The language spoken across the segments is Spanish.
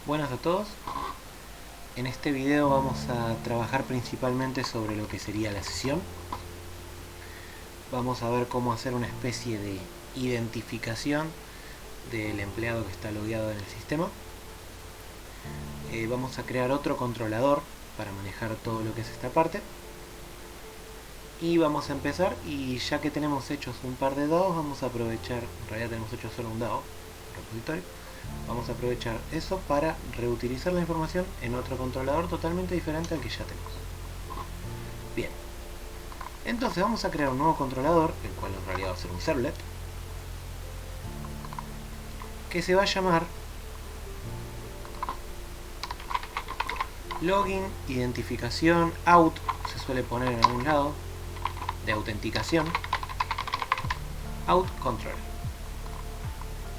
Buenas a todos. En este video vamos a trabajar principalmente sobre lo que sería la sesión. Vamos a ver cómo hacer una especie de identificación del empleado que está logueado en el sistema. Vamos a crear otro controlador para manejar todo lo que es esta parte. Y vamos a empezar, y ya que tenemos hechos un par de dados, vamos a aprovechar, en realidad tenemos hecho solo un dado, repositorio. Vamos a aprovechar eso para reutilizar la información en otro controlador totalmente diferente al que ya tenemos. Bien, entonces vamos a crear un nuevo controlador, el cual en realidad va a ser un servlet, que se va a llamar login, identificación, out, se suele poner en algún lado, de autenticación, out controller.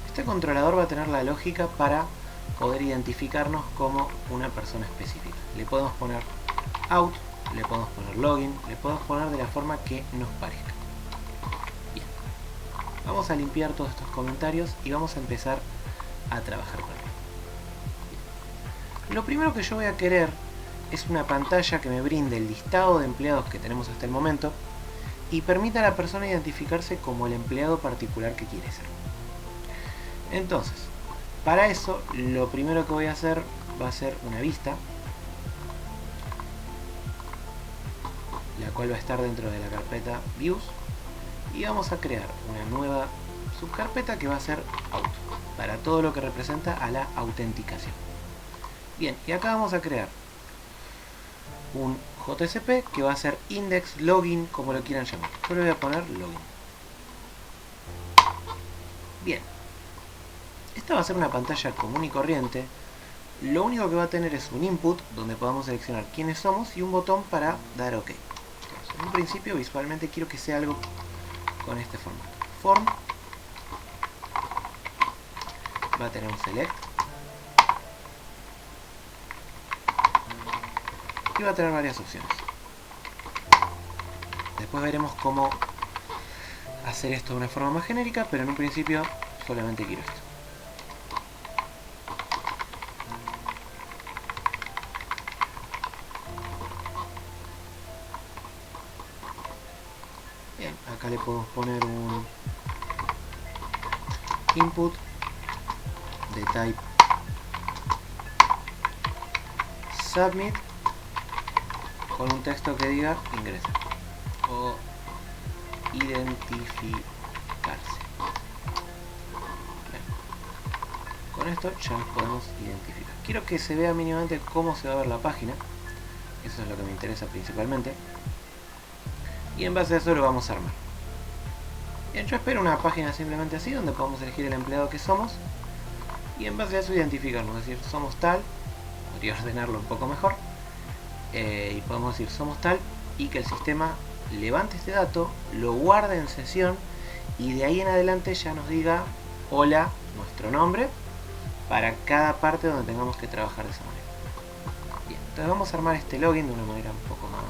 Este controlador va a tener la lógica para poder identificarnos como una persona específica. Le podemos poner out, le podemos poner login, le podemos poner de la forma que nos parezca. Bien, vamos a limpiar todos estos comentarios y vamos a empezar a trabajar con él. Bien. Lo primero que yo voy a querer es una pantalla que me brinde el listado de empleados que tenemos hasta el momento y permita a la persona identificarse como el empleado particular que quiere ser. Entonces, para eso, lo primero que voy a hacer va a ser una vista, la cual va a estar dentro de la carpeta Views, y vamos a crear una nueva subcarpeta que va a ser Out, para todo lo que representa a la autenticación. Bien, y acá vamos a crear un JSP que va a ser index login, como lo quieran llamar. Yo le voy a poner login. Bien. Esta va a ser una pantalla común y corriente. Lo único que va a tener es un input donde podamos seleccionar quiénes somos y un botón para dar OK. Entonces, en un principio visualmente quiero que sea algo con este formato. Form va a tener un select y va a tener varias opciones. Después veremos cómo hacer esto de una forma más genérica, pero en un principio solamente quiero esto. Bien, acá le podemos poner un input de type submit con un texto que diga ingresa o identificarse. Bien. Con esto ya nos podemos identificar. Quiero que se vea mínimamente cómo se va a ver la página, eso es lo que me interesa principalmente, y en base a eso lo vamos a armar. Bien, yo espero una página simplemente así, donde podamos elegir el empleado que somos y en base a eso identificarnos, es decir, somos tal, podría ordenarlo un poco mejor, y podemos decir somos tal, y que el sistema levante este dato, lo guarde en sesión y de ahí en adelante ya nos diga hola, nuestro nombre, para cada parte donde tengamos que trabajar de esa manera. Bien, entonces vamos a armar este login de una manera un poco más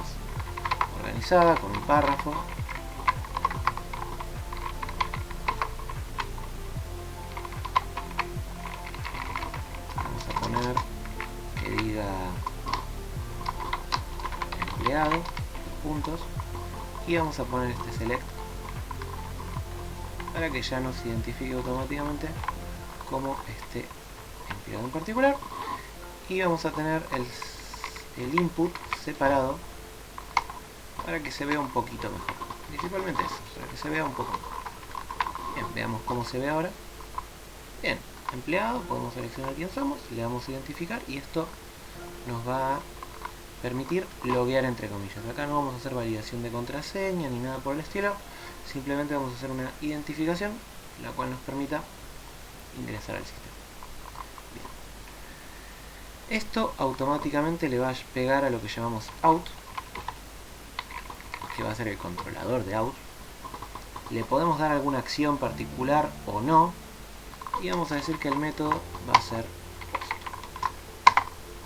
organizada, con un párrafo. Vamos a poner que diga empleado, puntos, y vamos a poner este select para que ya nos identifique automáticamente como este empleado en particular, y vamos a tener el input separado para que se vea un poquito mejor, principalmente eso, para que se vea un poco mejor. Bien, veamos cómo se ve ahora. Bien, empleado, podemos seleccionar quién somos, le damos a identificar y esto nos va a permitir loguear entre comillas. Acá no vamos a hacer validación de contraseña ni nada por el estilo, simplemente vamos a hacer una identificación la cual nos permita ingresar al sistema. Bien. Esto automáticamente le va a pegar a lo que llamamos out, que va a ser el controlador de out. Le podemos dar alguna acción particular o no, y vamos a decir que el método va a ser post.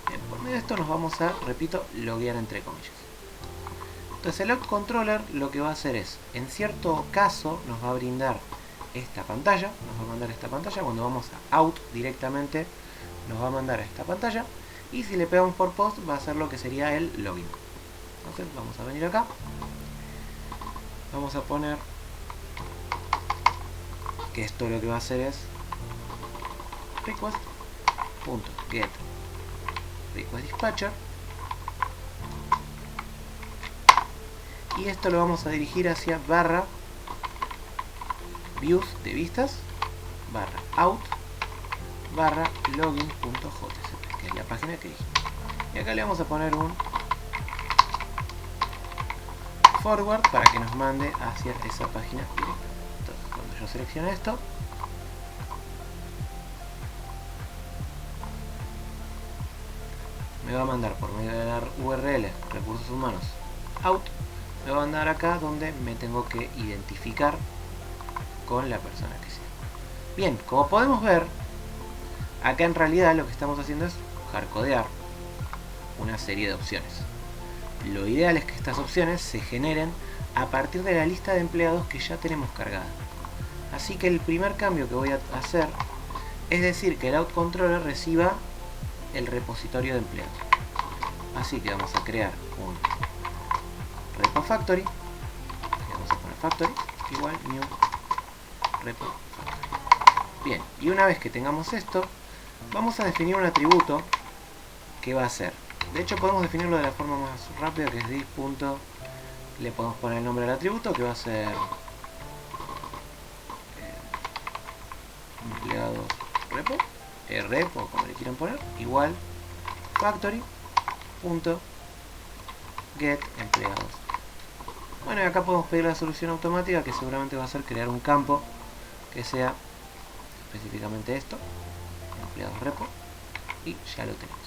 Bien, por medio de esto nos vamos a, repito, loguear entre comillas. Entonces el out controller lo que va a hacer es, en cierto caso, nos va a brindar esta pantalla, nos va a mandar esta pantalla cuando vamos a out directamente, nos va a mandar a esta pantalla, y si le pegamos por post va a ser lo que sería el login. Entonces vamos a venir acá, vamos a poner que esto lo que va a hacer es request.get request dispatcher, y esto lo vamos a dirigir hacia barra views de vistas barra out barra login.jcp, que es la página que dijimos. Y acá le vamos a poner un forward para que nos mande hacia esa página directa. Entonces, cuando yo seleccione esto, me va a mandar por medio de la URL recursos humanos out, me va a mandar acá donde me tengo que identificar con la persona que sea. Bien, como podemos ver, acá en realidad lo que estamos haciendo es hardcodear una serie de opciones. Lo ideal es que estas opciones se generen a partir de la lista de empleados que ya tenemos cargada. Así que el primer cambio que voy a hacer es decir que el OutController reciba el repositorio de empleados. Así que vamos a crear un repo factory, vamos a poner factory igual new repo factory. Bien, y una vez que tengamos esto, vamos a definir un atributo que va a ser, de hecho podemos definirlo de la forma más rápida, que es this. Le podemos poner el nombre del atributo, que va a ser empleados repo, repo como le quieran poner, igual factory punto get empleados. Bueno, y acá podemos pedir la solución automática, que seguramente va a ser crear un campo que sea específicamente esto, empleados repo, y ya lo tenemos.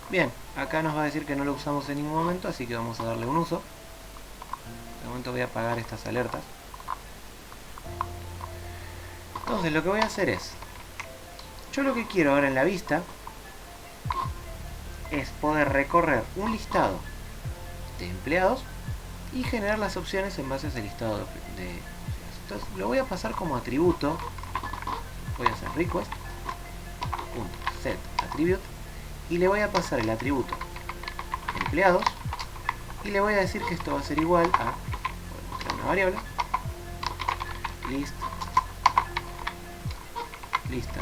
Bien, acá nos va a decir que no lo usamos en ningún momento, así que vamos a darle un uso. De momento voy a apagar estas alertas. Entonces lo que voy a hacer es, yo lo que quiero ahora en la vista es poder recorrer un listado de empleados y generar las opciones en base a ese listado de opciones. Entonces lo voy a pasar como atributo, voy a hacer request.set attribute y le voy a pasar el atributo empleados y le voy a decir que esto va a ser igual a, voy a mostrar una variable, lista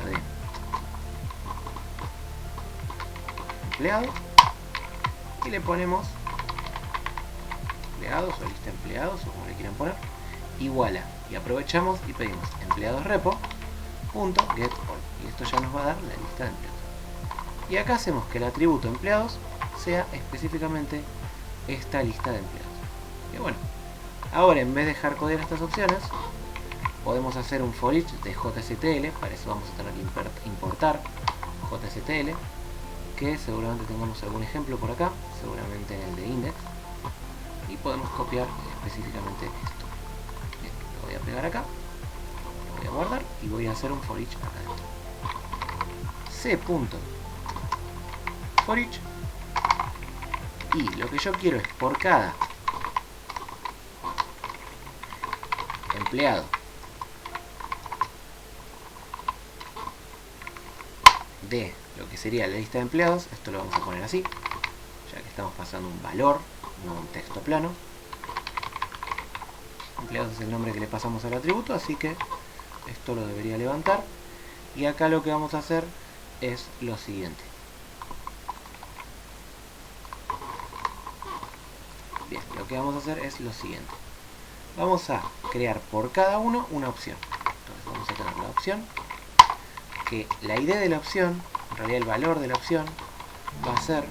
de empleados, y le ponemos empleados o lista de empleados o como le quieran poner, igual a, y aprovechamos y pedimos empleados repo punto get all, y esto ya nos va a dar la lista de empleados. Y acá hacemos que el atributo empleados sea específicamente esta lista de empleados. Y bueno, ahora en vez de hardcodear estas opciones, podemos hacer un for each de JSTL. Para eso vamos a tener que importar JSTL, que seguramente tengamos algún ejemplo por acá, seguramente en el de index, y podemos copiar específicamente esto. Bien, lo voy a pegar acá, lo voy a guardar y voy a hacer un for each acá dentro. C.for each, y lo que yo quiero es por cada empleado de lo que sería la lista de empleados, esto lo vamos a poner así, ya que estamos pasando un valor, no un texto plano. Empleados es el nombre que le pasamos al atributo, así que esto lo debería levantar. Y acá lo que vamos a hacer es lo siguiente. Bien, lo que vamos a hacer es lo siguiente. Vamos a crear por cada uno una opción. Entonces vamos a tener la opción, que la ID de la opción, en realidad el valor de la opción, va a ser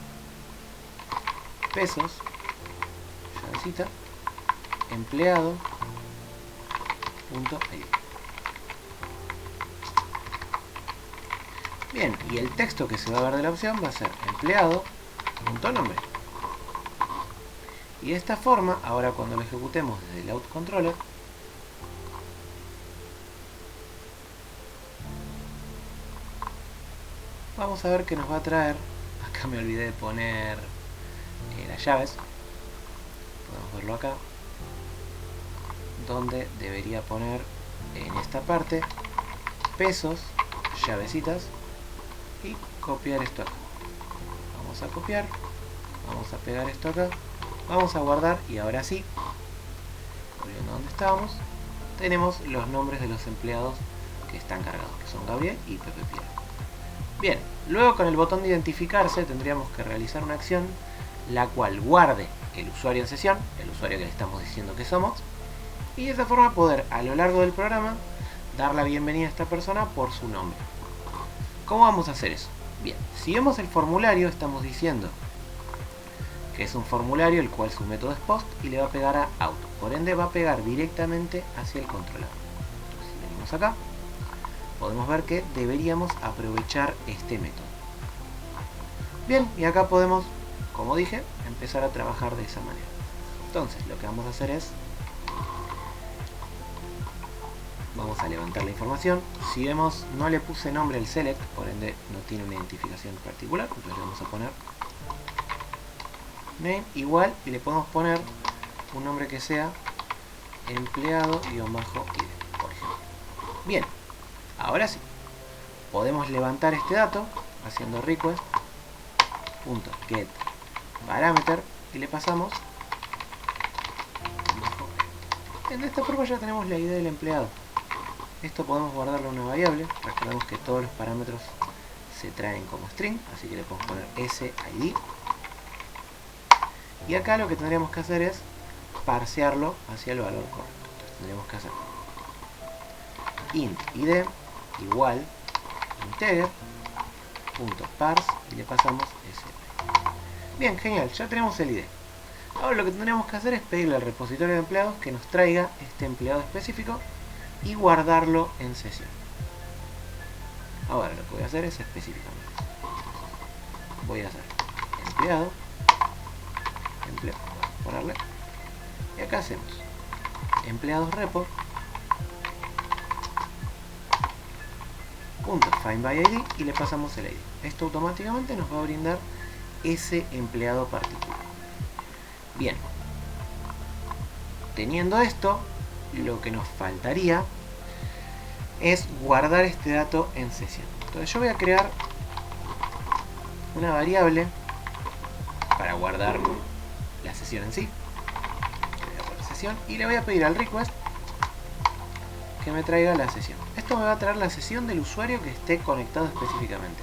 pesos, llavecita, empleado, punto ID. Bien, y el texto que se va a ver de la opción va a ser empleado, punto nombre. Y de esta forma, ahora cuando lo ejecutemos desde el OutController, vamos a ver que nos va a traer, acá me olvidé de poner las llaves, podemos verlo acá, donde debería poner en esta parte pesos, llavecitas, y copiar esto acá. Vamos a copiar, vamos a pegar esto acá, vamos a guardar y ahora sí, volviendo a donde estábamos, tenemos los nombres de los empleados que están cargados, que son Gabriel y Pepe Piola. Bien, luego con el botón de identificarse tendríamos que realizar una acción la cual guarde el usuario en sesión, el usuario que le estamos diciendo que somos, y de esa forma poder a lo largo del programa dar la bienvenida a esta persona por su nombre. ¿Cómo vamos a hacer eso? Bien, si vemos el formulario estamos diciendo que es un formulario el cual su método es post y le va a pegar a auto, por ende va a pegar directamente hacia el controlador. Entonces, si venimos acá, podemos ver que deberíamos aprovechar este método. Bien, y acá podemos, como dije, empezar a trabajar de esa manera. Entonces lo que vamos a hacer es, vamos a levantar la información. Si vemos, no le puse nombre al select, por ende no tiene una identificación particular, entonces le vamos a poner name igual y le podemos poner un nombre que sea empleado-id, por ejemplo. Bien, ahora sí, podemos levantar este dato haciendo request.get parameter y le pasamos. En esta forma ya tenemos la ID del empleado. Esto podemos guardarlo en una variable. Recordemos que todos los parámetros se traen como string, así que le podemos poner SID. Y acá lo que tendríamos que hacer es parsearlo hacia el valor correcto. Entonces tendríamos que hacer int id igual integer.parse y le pasamos SID. Bien, genial, ya tenemos el ID. Ahora lo que tendríamos que hacer es pedirle al repositorio de empleados que nos traiga este empleado específico y guardarlo en sesión. Ahora lo que voy a hacer es específicamente voy a hacer empleado, voy a ponerle, y acá hacemos empleados repo .findById y le pasamos el ID. Esto automáticamente nos va a brindar ese empleado particular. Bien, teniendo esto, lo que nos faltaría es guardar este dato en sesión. Entonces yo voy a crear una variable para guardar la sesión en sí. Voy a poner sesión y le voy a pedir al request que me traiga la sesión. Esto me va a traer la sesión del usuario que esté conectado específicamente,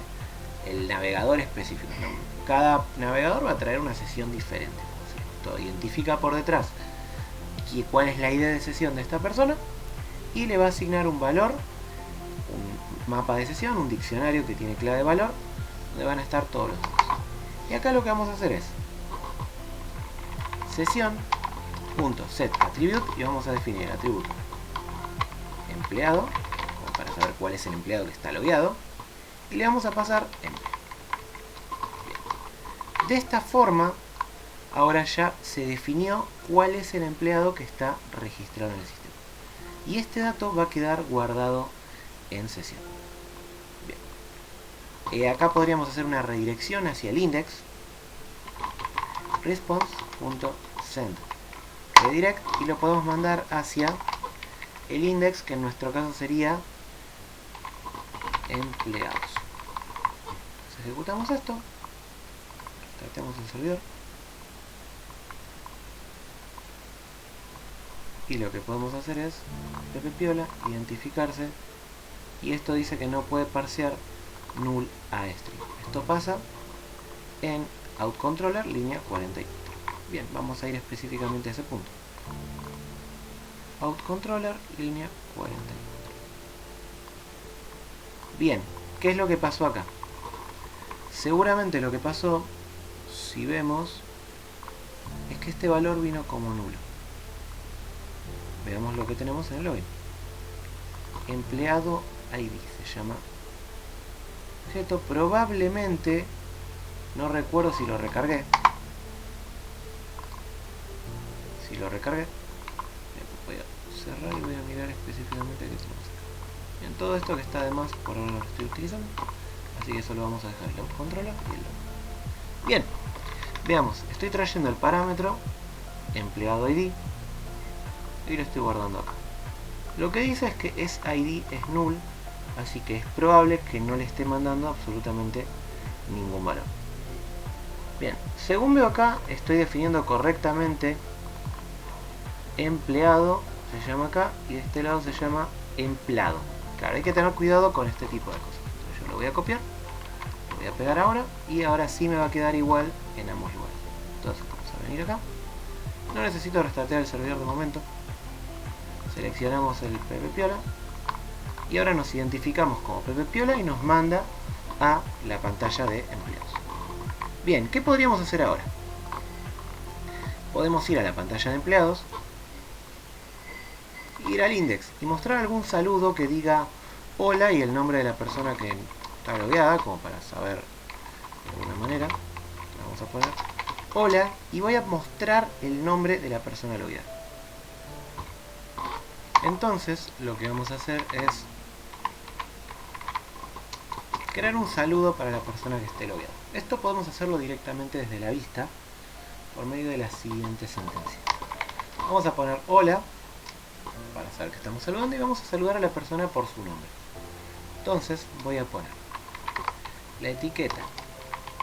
el navegador específico, ¿no? Cada navegador va a traer una sesión diferente. Esto identifica por detrás cuál es la ID de sesión de esta persona y le va a asignar un valor, un mapa de sesión, un diccionario que tiene clave de valor, donde van a estar todos los datos. Y acá lo que vamos a hacer es sesión.setAttribute y vamos a definir el atributo empleado, como para saber cuál es el empleado que está logueado, y le vamos a pasar empleo. De esta forma, ahora ya se definió cuál es el empleado que está registrado en el sistema. Y este dato va a quedar guardado en sesión. Bien. Acá podríamos hacer una redirección hacia el index. Response.send redirect y lo podemos mandar hacia el index, que en nuestro caso sería empleados. Entonces ejecutamos esto. Tratemos el servidor. Y lo que podemos hacer es Pepe Piola, identificarse, y esto dice que no puede parsear null a string. Esto pasa en outController línea 44. Bien, vamos a ir específicamente a ese punto. outController línea 44. Bien, ¿qué es lo que pasó acá? Seguramente lo que pasó, si vemos, es que este valor vino como nulo. Veamos lo que tenemos en el login. Empleado ID se llama objeto. Probablemente, no recuerdo si lo recargué. Si lo recargué, voy a cerrar y voy a mirar específicamente qué tenemos acá. Bien, todo esto que está de más por ahora lo estoy utilizando, así que eso lo vamos a dejar el outController y el login. Bien, veamos, estoy trayendo el parámetro empleado ID y lo estoy guardando acá. Lo que dice es que id es null así que es probable que no le esté mandando absolutamente ningún valor. Bien, según veo acá, estoy definiendo correctamente empleado, se llama acá, y de este lado se llama empleado. Claro, hay que tener cuidado con este tipo de cosas. Entonces yo lo voy a copiar, lo voy a pegar ahora, y ahora sí me va a quedar igual en ambos lugares. Entonces vamos a venir acá. No necesito restartear el servidor de momento. Seleccionamos el PPPiola y ahora nos identificamos como PPPiola y nos manda a la pantalla de empleados. Bien, ¿qué podríamos hacer ahora? Podemos ir a la pantalla de empleados, ir al index y mostrar algún saludo que diga hola y el nombre de la persona que está logueada, como para saber de alguna manera. Vamos a poner hola y voy a mostrar el nombre de la persona logueada. Entonces lo que vamos a hacer es crear un saludo para la persona que esté logueada. Esto podemos hacerlo directamente desde la vista por medio de la siguiente sentencia. Vamos a poner hola para saber que estamos saludando y vamos a saludar a la persona por su nombre. Entonces voy a poner la etiqueta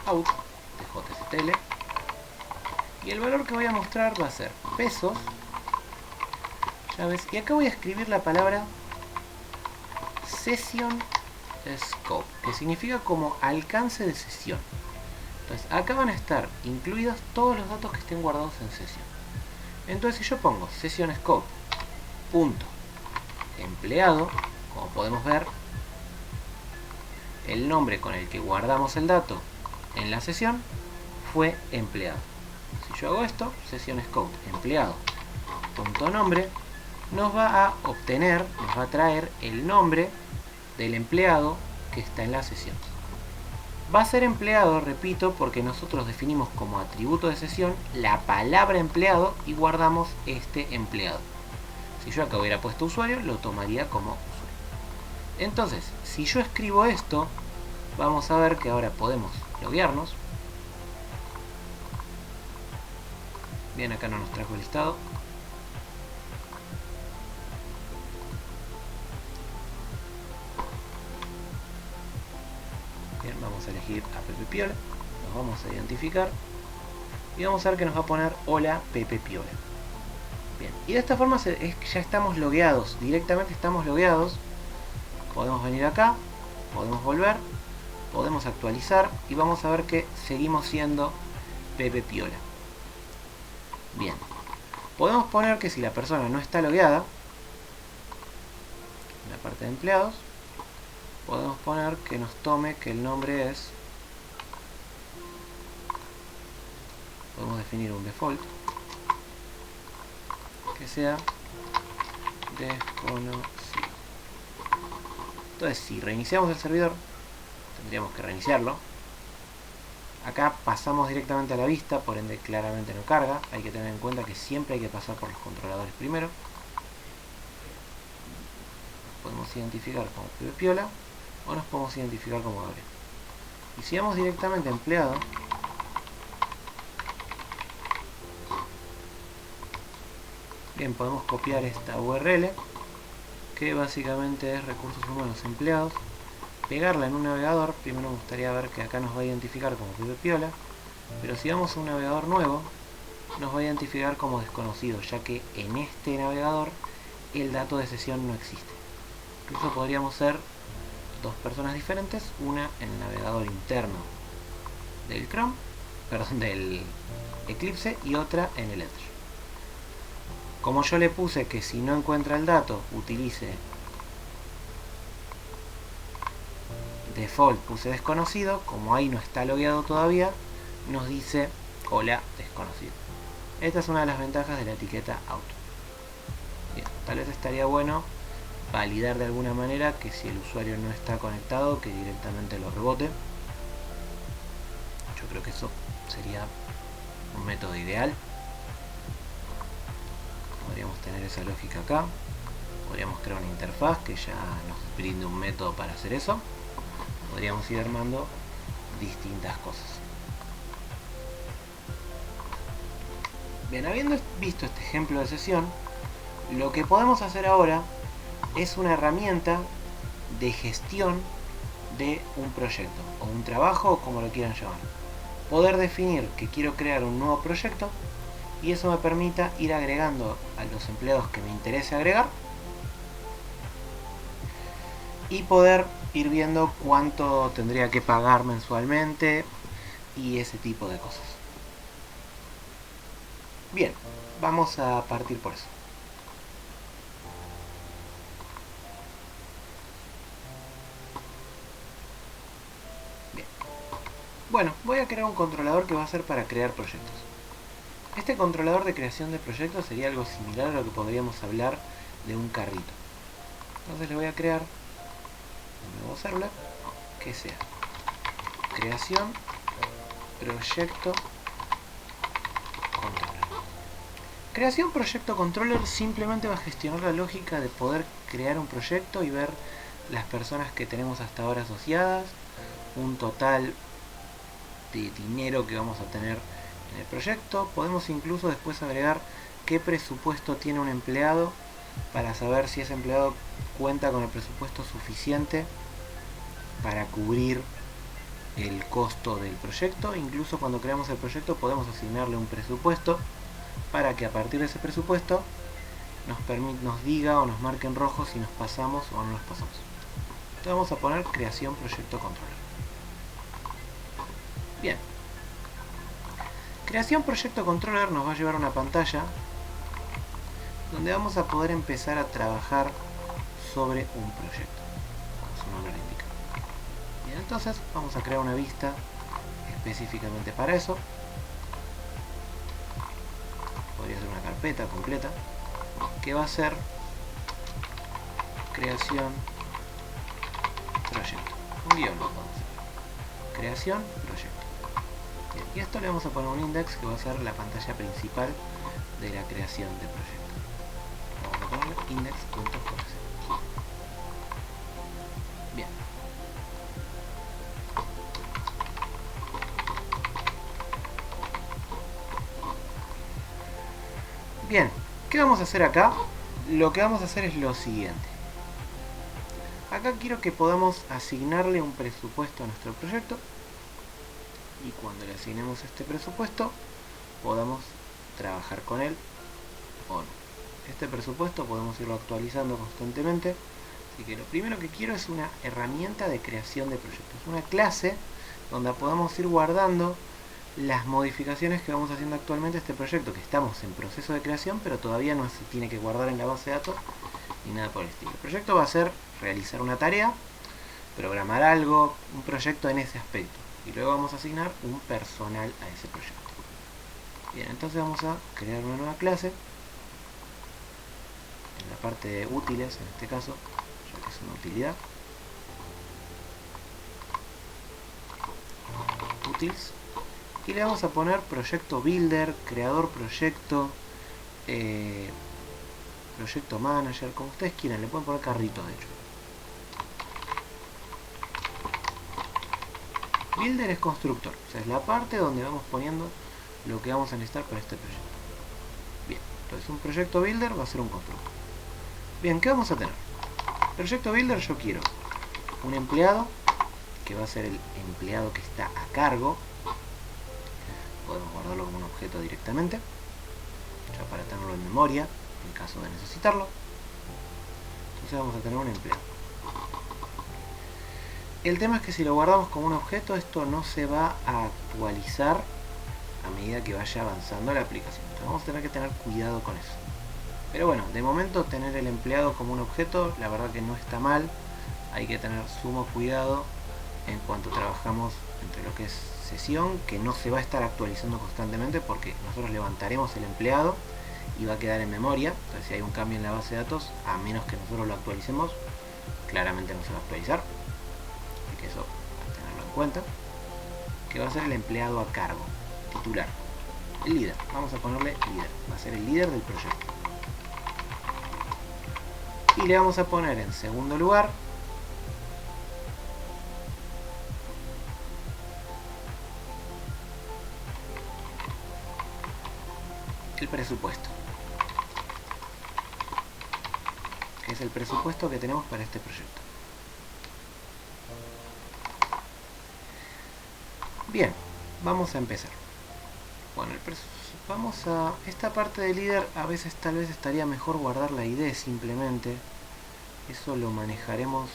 out de JSTL y el valor que voy a mostrar va a ser pesos, llaves, y acá voy a escribir la palabra session scope, que significa como alcance de sesión. Entonces acá van a estar incluidos todos los datos que estén guardados en sesión. Entonces si yo pongo session scope punto empleado, como podemos ver, el nombre con el que guardamos el dato en la sesión fue empleado. Si yo hago esto, session scope empleado punto nombre, nos va a obtener, nos va a traer el nombre del empleado que está en la sesión. Va a ser empleado, repito, porque nosotros definimos como atributo de sesión la palabra empleado y guardamos este empleado. Si yo acá hubiera puesto usuario, lo tomaría como usuario. Entonces, si yo escribo esto, vamos a ver que ahora podemos loguearnos. Bien, acá no nos trajo el listado. Bien, vamos a elegir a PPPiola, nos vamos a identificar y vamos a ver que nos va a poner hola PPPiola. Bien, y de esta forma ya estamos logueados, directamente estamos logueados. Podemos venir acá, podemos volver, podemos actualizar y vamos a ver que seguimos siendo PPPiola. Bien, podemos poner que si la persona no está logueada, en la parte de empleados, podemos poner que nos tome que el nombre es, podemos definir un default que sea desconocido. Entonces si reiniciamos el servidor, tendríamos que reiniciarlo. Acá pasamos directamente a la vista, por ende claramente no carga. Hay que tener en cuenta que siempre hay que pasar por los controladores primero. Nos podemos identificar como PPPiola o nos podemos identificar como Gabriel. Y si vamos directamente a empleado, bien, podemos copiar esta URL que básicamente es recursos humanos empleados, pegarla en un navegador. Primero me gustaría ver que acá nos va a identificar como PPPiola, pero si vamos a un navegador nuevo nos va a identificar como desconocido, ya que en este navegador el dato de sesión no existe. Incluso podríamos ser dos personas diferentes, una en el navegador interno del Chrome, perdón, del Eclipse, y otra en el Edge. Como yo le puse que si no encuentra el dato utilice default, puse desconocido, como ahí no está logueado todavía, nos dice hola desconocido. Esta es una de las ventajas de la etiqueta auto. Bien, tal vez estaría bueno validar de alguna manera que si el usuario no está conectado, que directamente lo rebote. Yo creo que eso sería un método ideal. Podríamos tener esa lógica acá. Podríamos crear una interfaz que ya nos brinde un método para hacer eso. Podríamos ir armando distintas cosas. Bien, habiendo visto este ejemplo de sesión, lo que podemos hacer ahora es una herramienta de gestión de un proyecto o un trabajo o como lo quieran llamar. Poder definir que quiero crear un nuevo proyecto y eso me permita ir agregando a los empleados que me interese agregar y poder ir viendo cuánto tendría que pagar mensualmente y ese tipo de cosas. Bien, vamos a partir por eso. Bien. Bueno, voy a crear un controlador que va a ser para crear proyectos. Este controlador de creación de proyectos sería algo similar a lo que podríamos hablar de un carrito. Entonces le voy a crear un nuevo servlet que sea creación proyecto controller. Creación proyecto controller simplemente va a gestionar la lógica de poder crear un proyecto y ver las personas que tenemos hasta ahora asociadas, un total de dinero que vamos a tener en el proyecto. Podemos incluso después agregar qué presupuesto tiene un empleado para saber si ese empleado cuenta con el presupuesto suficiente para cubrir el costo del proyecto. Incluso cuando creamos el proyecto podemos asignarle un presupuesto para que a partir de ese presupuesto nos diga o nos marque en rojo si nos pasamos o no nos pasamos. Entonces vamos a poner creación proyecto controller. Bien. Creación proyecto controller nos va a llevar a una pantalla donde vamos a poder empezar a trabajar sobre un proyecto, como su nombre lo indica. Bien, entonces vamos a crear una vista específicamente para eso. Podría ser una carpeta completa que va a ser creación proyecto. Un guión lo podemos hacer. Creación proyecto. Bien, y a esto le vamos a poner un index que va a ser la pantalla principal de la creación de proyecto. Vamos a ponerle index.js. Bien. Bien, ¿qué vamos a hacer acá? Lo que vamos a hacer es lo siguiente. Acá quiero que podamos asignarle un presupuesto a nuestro proyecto y cuando le asignemos este presupuesto podamos trabajar con él o no. Este presupuesto podemos irlo actualizando constantemente, así que lo primero que quiero es una herramienta de creación de proyectos, una clase donde podamos ir guardando las modificaciones que vamos haciendo actualmente a este proyecto, que estamos en proceso de creación, pero todavía no se tiene que guardar en la base de datos ni nada por el estilo. El proyecto va a ser realizar una tarea, programar algo, un proyecto en ese aspecto, y luego vamos a asignar un personal a ese proyecto. Bien, entonces vamos a crear una nueva clase en la parte de útiles, en este caso, ya que es una utilidad. Utils. Y le vamos a poner proyecto builder, creador proyecto, proyecto manager, como ustedes quieran, le pueden poner carrito de hecho. Builder es constructor, o sea, es la parte donde vamos poniendo lo que vamos a necesitar para este proyecto. Bien, entonces un proyecto builder va a ser un constructor. Bien, ¿qué vamos a tener? Proyecto builder yo quiero un empleado, que va a ser el empleado que está a cargo. Podemos guardarlo como un objeto directamente, ya para tenerlo en memoria, en caso de necesitarlo. Entonces vamos a tener un empleado. El tema es que si lo guardamos como un objeto, esto no se va a actualizar a medida que vaya avanzando la aplicación. Entonces vamos a tener que tener cuidado con eso. Pero bueno, de momento tener el empleado como un objeto, la verdad que no está mal. Hay que tener sumo cuidado en cuanto trabajamos entre lo que es sesión, que no se va a estar actualizando constantemente porque nosotros levantaremos el empleado y va a quedar en memoria. Entonces si hay un cambio en la base de datos, a menos que nosotros lo actualicemos, claramente no se va a actualizar. Así que eso hay que tenerlo en cuenta. Que va a ser el empleado a cargo, titular, el líder. Vamos a ponerle líder, va a ser el líder del proyecto. Y le vamos a poner en segundo lugar el presupuesto, que es el presupuesto que tenemos para este proyecto. Bien, vamos a empezar. Bueno, vamos a... esta parte de líder a veces tal vez estaría mejor guardar la ID simplemente. Eso lo manejaremos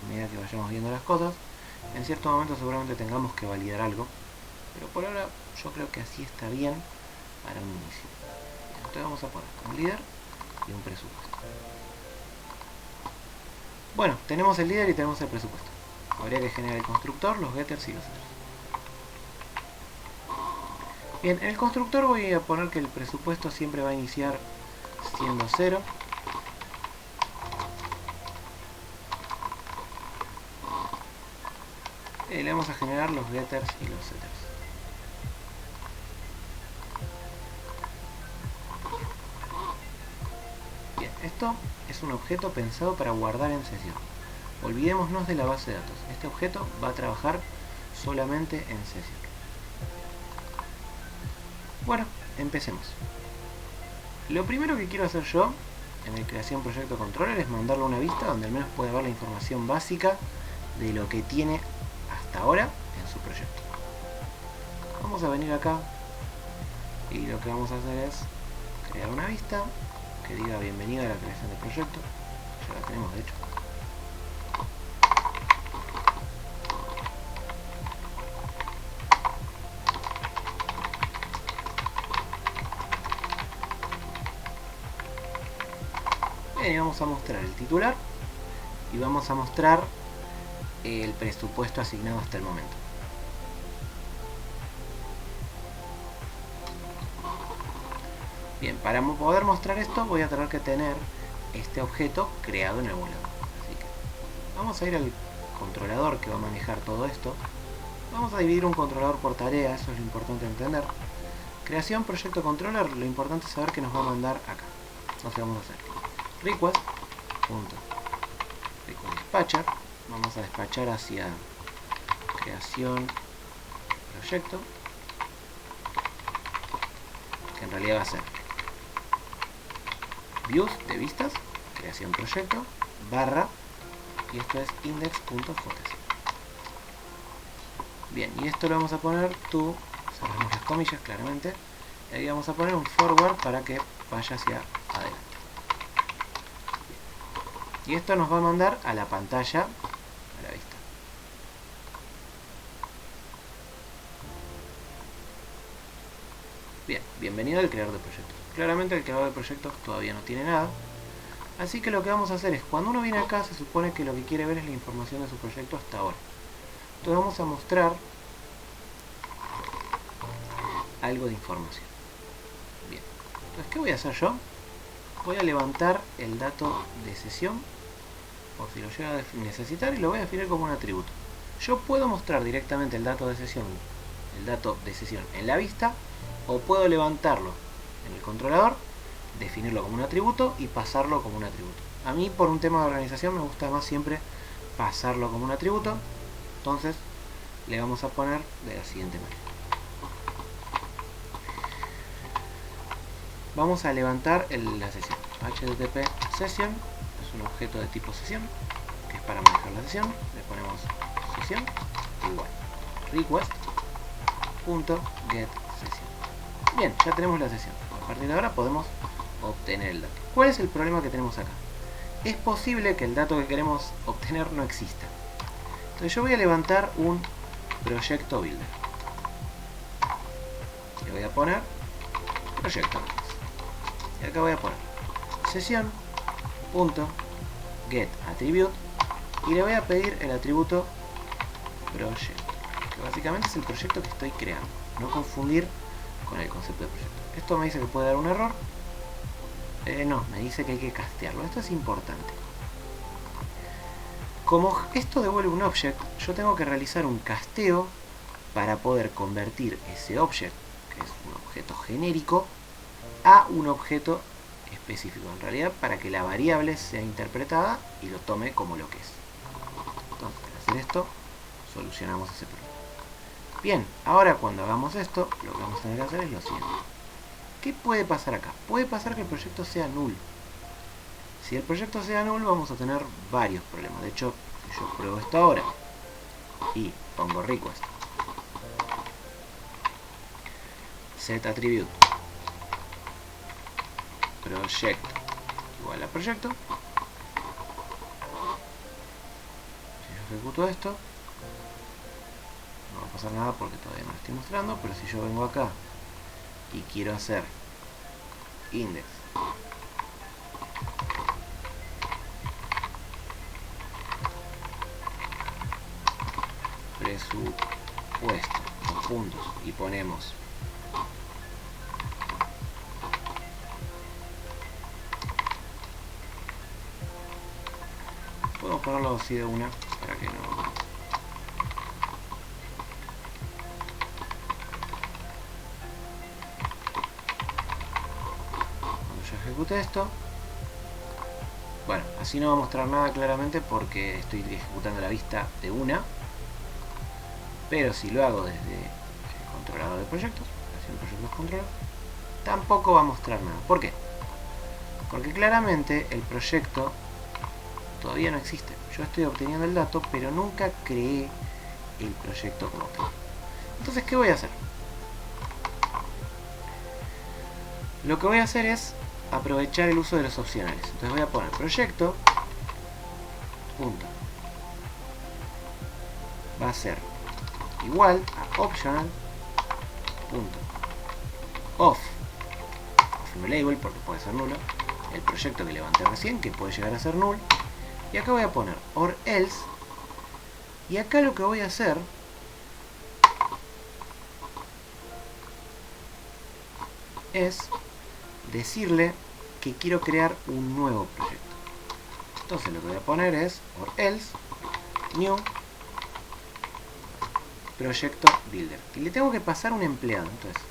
a medida que vayamos viendo las cosas. En cierto momento seguramente tengamos que validar algo, pero por ahora yo creo que así está bien para un inicio. Entonces vamos a poner un líder y un presupuesto. Bueno, tenemos el líder y tenemos el presupuesto. Habría que generar el constructor, los getters y los setters. Bien, en el constructor voy a poner que el presupuesto siempre va a iniciar siendo 0. Y le vamos a generar los getters y los setters. Bien, esto es un objeto pensado para guardar en sesión. Olvidémonos de la base de datos. Este objeto va a trabajar solamente en sesión. Bueno, empecemos. Lo primero que quiero hacer yo en el creación proyecto controller es mandarle una vista donde al menos pueda ver la información básica de lo que tiene hasta ahora en su proyecto. Vamos a venir acá y lo que vamos a hacer es crear una vista que diga bienvenida a la creación de proyecto. Ya la tenemos de hecho. Y vamos a mostrar el titular y vamos a mostrar el presupuesto asignado hasta el momento. Bien, para poder mostrar esto voy a tener que tener este objeto creado en algún lado. Así que vamos a ir al controlador que va a manejar todo esto. Vamos a dividir un controlador por tarea, eso es lo importante entender. Creación proyecto controller, lo importante es saber que nos va a mandar acá. Entonces vamos a hacer request dispatcher, vamos a despachar hacia creación proyecto, que en realidad va a ser views de vistas, creación proyecto, barra, y esto es index.js. Bien, y esto lo vamos a poner to, cerramos las comillas claramente, y ahí vamos a poner un forward para que vaya hacia adelante. Y esto nos va a mandar a la pantalla, a la vista. Bien, bienvenido al creador de proyectos. Claramente el creador de proyectos todavía no tiene nada. Así que lo que vamos a hacer es, cuando uno viene acá, se supone que lo que quiere ver es la información de su proyecto hasta ahora. Entonces vamos a mostrar algo de información. Bien, entonces ¿qué voy a hacer yo? Voy a levantar el dato de sesión, por si lo llega a necesitar, y lo voy a definir como un atributo. Yo puedo mostrar directamente el dato de sesión en la vista, o puedo levantarlo en el controlador, definirlo como un atributo y pasarlo como un atributo. A mí, por un tema de organización, me gusta más siempre pasarlo como un atributo. Entonces le vamos a poner de la siguiente manera. Vamos a levantar la sesión. HTTP session es un objeto de tipo sesión, que es para manejar la sesión. Le ponemos sesión igual request.getSession. Bien, ya tenemos la sesión. A partir de ahora podemos obtener el dato. ¿Cuál es el problema que tenemos acá? Es posible que el dato que queremos obtener no exista. Entonces yo voy a levantar un proyecto builder. Le voy a poner proyecto. Y acá voy a poner sesión.getAttribute y le voy a pedir el atributo proyecto, que básicamente es el proyecto que estoy creando. No confundir con el concepto de proyecto. Esto me dice que puede dar un error. No, me dice que hay que castearlo. Esto es importante. Como esto devuelve un object, yo tengo que realizar un casteo para poder convertir ese object, que es un objeto genérico, a un objeto específico, en realidad, para que la variable sea interpretada y lo tome como lo que es. Entonces, al hacer esto, solucionamos ese problema. Bien, ahora cuando hagamos esto, lo que vamos a tener que hacer es lo siguiente. ¿Qué puede pasar acá? Puede pasar que el proyecto sea null. Si el proyecto sea null, vamos a tener varios problemas. De hecho, si yo pruebo esto ahora y pongo request set attribute proyecto igual a proyecto. Si yo ejecuto esto, no va a pasar nada porque todavía no lo estoy mostrando, pero si yo vengo acá y quiero hacer index presupuesto con puntos y ponemos podemos ponerlo así de una para que no. Cuando yo ejecute esto, bueno, así no va a mostrar nada claramente porque estoy ejecutando la vista de una. Pero si lo hago desde el controlador de proyectos, haciendo proyectos control, tampoco va a mostrar nada. ¿Por qué? Porque claramente el proyecto todavía no existe. Yo estoy obteniendo el dato, pero nunca creé el proyecto como tal. Entonces, ¿qué voy a hacer? Lo que voy a hacer es aprovechar el uso de los opcionales. Entonces voy a poner proyecto, punto. Va a ser igual a optional punto off no label, porque puede ser nulo, el proyecto que levanté recién, que puede llegar a ser null, y acá voy a poner or else, y acá lo que voy a hacer es decirle que quiero crear un nuevo proyecto. Entonces lo que voy a poner es or else new proyecto builder, y le tengo que pasar un empleado. Entonces,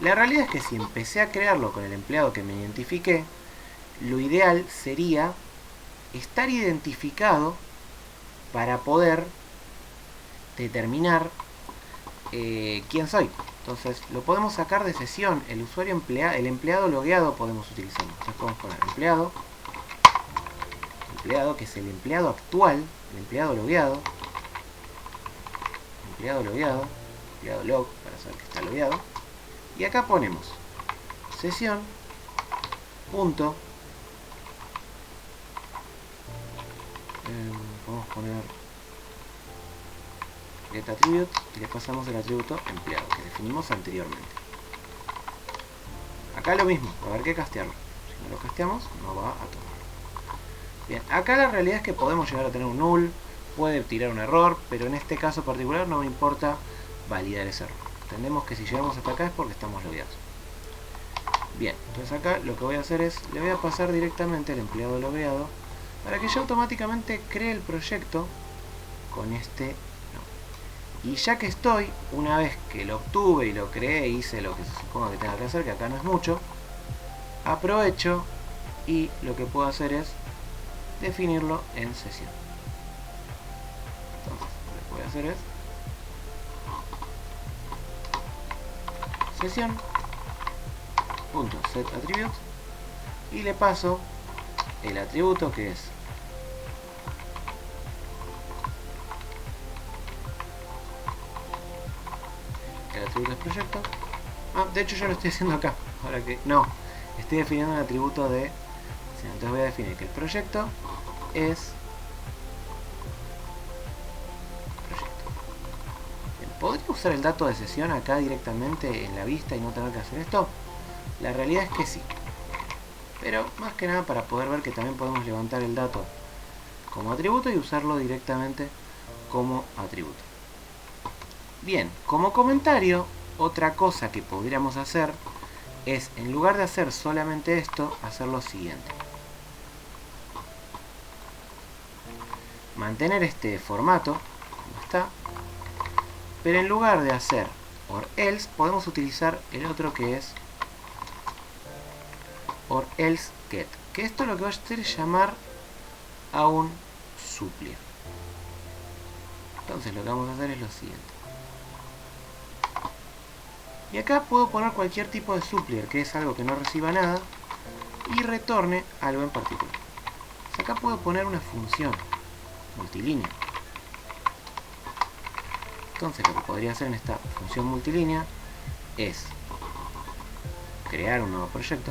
la realidad es que si empecé a crearlo con el empleado que me identifiqué, lo ideal sería estar identificado para poder determinar quién soy. Entonces, lo podemos sacar de sesión. El usuario el empleado logueado podemos utilizarlo. Entonces podemos poner empleado, que es el empleado actual, el empleado logueado, empleado log, para saber que está logueado, y acá ponemos sesión punto podemos poner get attribute y le pasamos el atributo empleado que definimos anteriormente. Acá lo mismo, va a haber que castearlo. Si no lo casteamos, no va a tomar. Bien, acá la realidad es que podemos llegar a tener un null, puede tirar un error, pero en este caso particular no me importa validar ese error. Entendemos que si llegamos hasta acá es porque estamos logueados. Bien, entonces acá lo que voy a hacer es, le voy a pasar directamente el empleado logueado para que yo automáticamente cree el proyecto con este no. Y ya que estoy, una vez que lo obtuve y lo creé, hice lo que se suponga que tenga que hacer, que acá no es mucho, aprovecho y lo que puedo hacer es definirlo en sesión. Entonces, lo que voy a hacer es sesión punto set attribute y le paso el atributo que es el atributo del proyecto. De hecho ya lo estoy haciendo acá, ahora que no, estoy definiendo un atributo de, entonces voy a definir que el proyecto es proyecto. Bien, ¿podría usar el dato de sesión acá directamente en la vista y no tener que hacer esto? La realidad es que sí, pero más que nada para poder ver que también podemos levantar el dato como atributo y usarlo directamente como atributo. Bien, como comentario, otra cosa que podríamos hacer es, en lugar de hacer solamente esto, hacer lo siguiente. Mantener este formato como está, pero en lugar de hacer or else, podemos utilizar el otro que es or else get, que esto lo que va a hacer es llamar a un supplier. Entonces lo que vamos a hacer es lo siguiente. Y acá puedo poner cualquier tipo de supplier, que es algo que no reciba nada y retorne algo en particular. Entonces acá puedo poner una función multilínea. Entonces lo que podría hacer en esta función multilínea es crear un nuevo proyecto.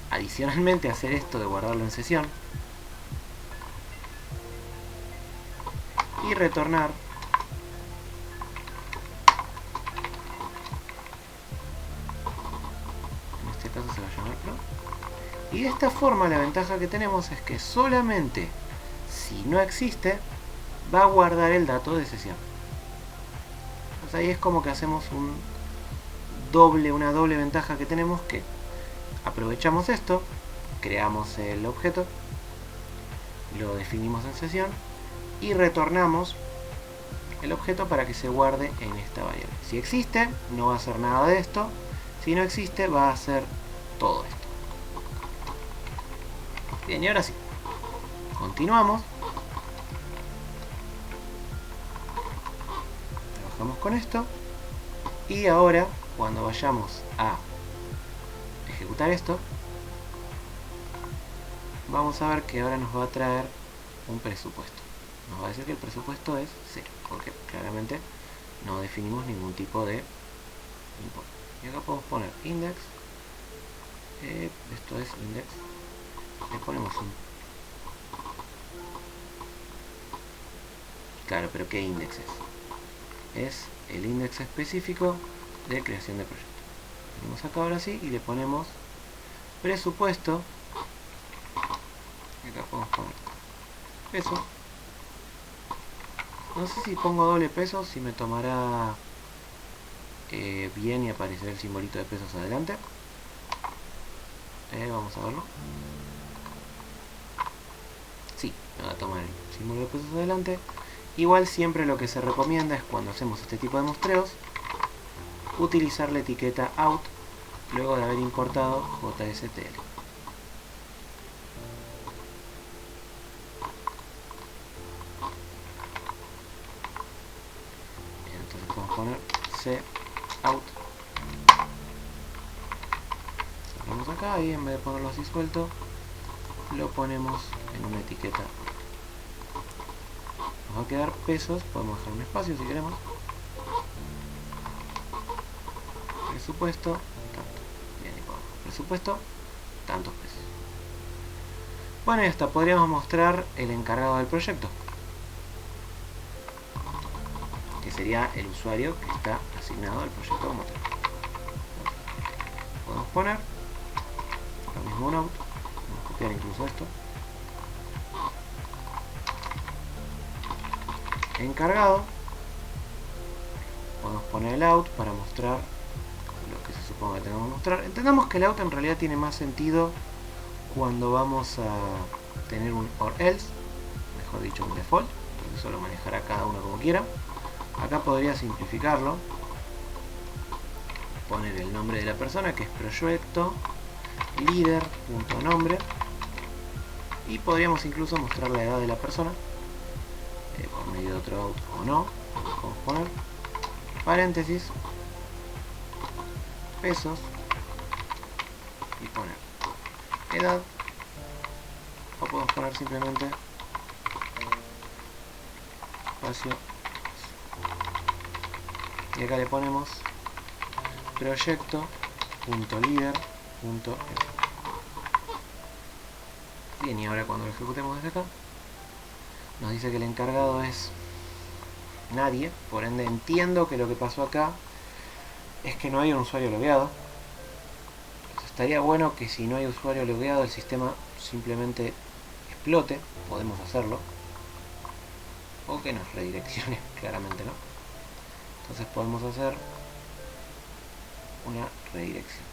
Adicionalmente, hacer esto de guardarlo en sesión y retornar en este caso se va a llamar Pro. Y de esta forma la ventaja que tenemos es que solamente si no existe va a guardar el dato de sesión. Entonces ahí es como que hacemos una doble ventaja que tenemos, que aprovechamos esto, creamos el objeto, lo definimos en sesión y retornamos el objeto para que se guarde en esta variable. Si existe, no va a hacer nada de esto. Si no existe, va a hacer todo esto. Bien, y ahora sí, continuamos. Trabajamos con esto. Y ahora, cuando vayamos a ejecutar esto, vamos a ver que ahora nos va a traer un presupuesto. Nos va a decir que el presupuesto es 0, porque claramente no definimos ningún tipo de importe. Y acá podemos poner index. Esto es index. Le ponemos un... Claro, pero ¿qué index es? Es el índice específico de creación de proyecto. Venimos acá ahora sí y le ponemos presupuesto. Y acá podemos poner peso. No sé si pongo doble peso, si me tomará bien y aparecerá el simbolito de pesos adelante. Vamos a verlo. Sí, me va a tomar el símbolo de pesos adelante. Igual siempre lo que se recomienda es, cuando hacemos este tipo de muestreos, utilizar la etiqueta out luego de haber importado JSTL. Entonces podemos poner cout. Sacamos acá y en vez de ponerlo así suelto, lo ponemos en una etiqueta. Nos va a quedar pesos, podemos dejar un espacio si queremos. Presupuesto, tanto. Bien, y ponemos presupuesto, tantos pesos. Bueno, y hasta podríamos mostrar el encargado del proyecto, que sería el usuario que está asignado al proyecto como tal. Podemos poner lo mismo un out, vamos a copiar incluso esto. Encargado, podemos poner el out para mostrar lo que se supone que tenemos que mostrar. Entendamos que el out en realidad tiene más sentido cuando vamos a tener un or else, mejor dicho un default, entonces eso lo manejará cada uno como quiera. Acá podría simplificarlo, poner el nombre de la persona, que es proyecto líder.nombre, y podríamos incluso mostrar la edad de la persona por medio de otro out o no. Podemos poner paréntesis, pesos, y poner edad, o podemos poner simplemente espacio, y acá le ponemos proyecto.líder.. Bien, y ahora cuando lo ejecutemos desde acá, nos dice que el encargado es nadie, por ende entiendo que lo que pasó acá es que no hay un usuario logueado. Entonces, estaría bueno que si no hay usuario logueado el sistema simplemente explote, podemos hacerlo, o que nos redireccione, claramente no. Entonces podemos hacer una redirección.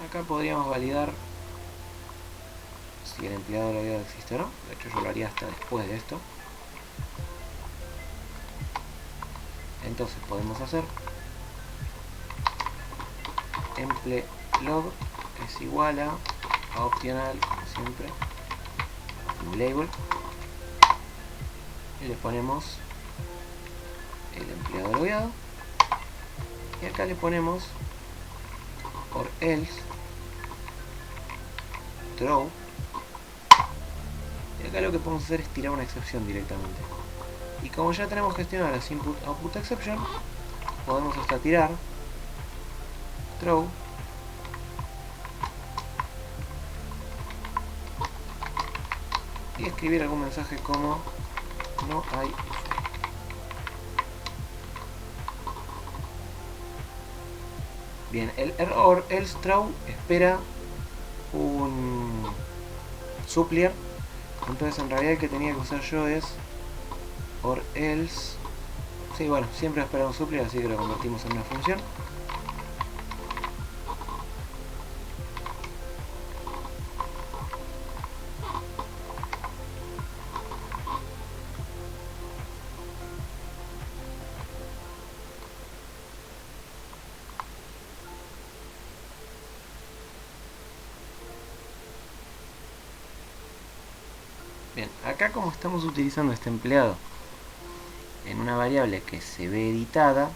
Acá podríamos validar si el empleado logueado existe o no. De hecho yo lo haría hasta después de esto. Entonces podemos hacer empleLog es igual a optional, como siempre, un label, y le ponemos el empleado logueado, y acá le ponemos or else throw acá lo que podemos hacer es tirar una excepción directamente. Y como ya tenemos gestionadas las input output exception, podemos hasta tirar throw y escribir algún mensaje como no hay usuario. Bien, el error else throw espera un supplier, entonces en realidad el que tenía que usar yo es or else. Sí, bueno, siempre va a esperar un supplier, así que lo convertimos en una función. Bien, acá como estamos utilizando este empleado en una variable que se ve editada,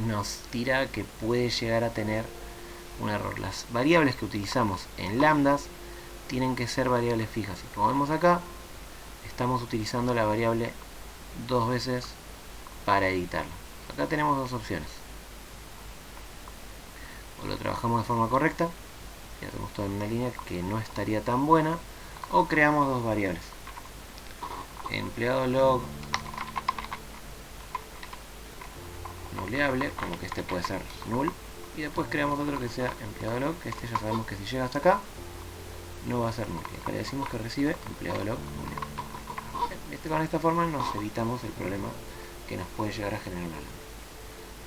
nos tira que puede llegar a tener un error. Las variables que utilizamos en lambdas tienen que ser variables fijas. Y como vemos acá, estamos utilizando la variable dos veces para editarla. Acá tenemos dos opciones. O lo trabajamos de forma correcta y hacemos todo en una línea que no estaría tan buena, o creamos dos variables. Empleado log nuleable, como que este puede ser null, y después creamos otro que sea empleado log, que este ya sabemos que si llega hasta acá no va a ser null. Y acá le decimos que recibe empleado log nuleable. Con esta forma nos evitamos el problema que nos puede llegar a generar una lambda.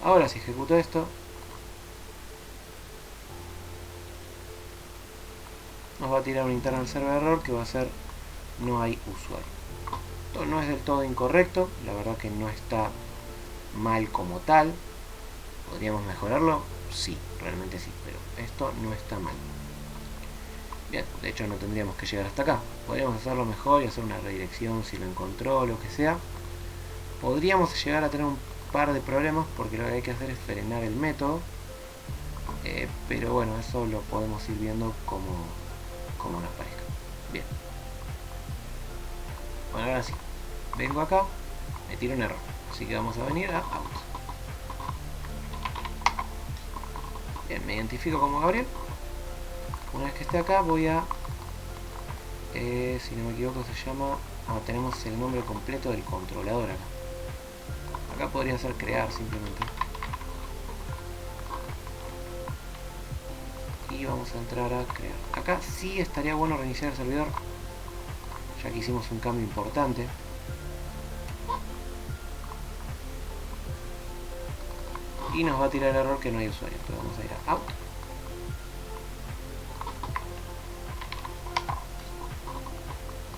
Ahora si ejecuto esto, nos va a tirar un internal server error que va a ser no hay usuario. Esto no es del todo incorrecto, la verdad que no está mal como tal. ¿Podríamos mejorarlo? Sí, realmente sí, pero esto no está mal. Bien, de hecho no tendríamos que llegar hasta acá. Podríamos hacerlo mejor y hacer una redirección si lo encontró o lo que sea. Podríamos llegar a tener un par de problemas porque lo que hay que hacer es frenar el método. Pero bueno, eso lo podemos ir viendo como nos parezca. Bien. Bueno, ahora sí. Vengo acá, me tiro un error. Así que vamos a venir a out. Bien, me identifico como Gabriel. Una vez que esté acá voy a... si no me equivoco se llama... tenemos el nombre completo del controlador acá. Acá podría ser crear simplemente. Y vamos a entrar a crear. Acá sí estaría bueno reiniciar el servidor, ya que hicimos un cambio importante. Y nos va a tirar el error que no hay usuario. Entonces vamos a ir a out.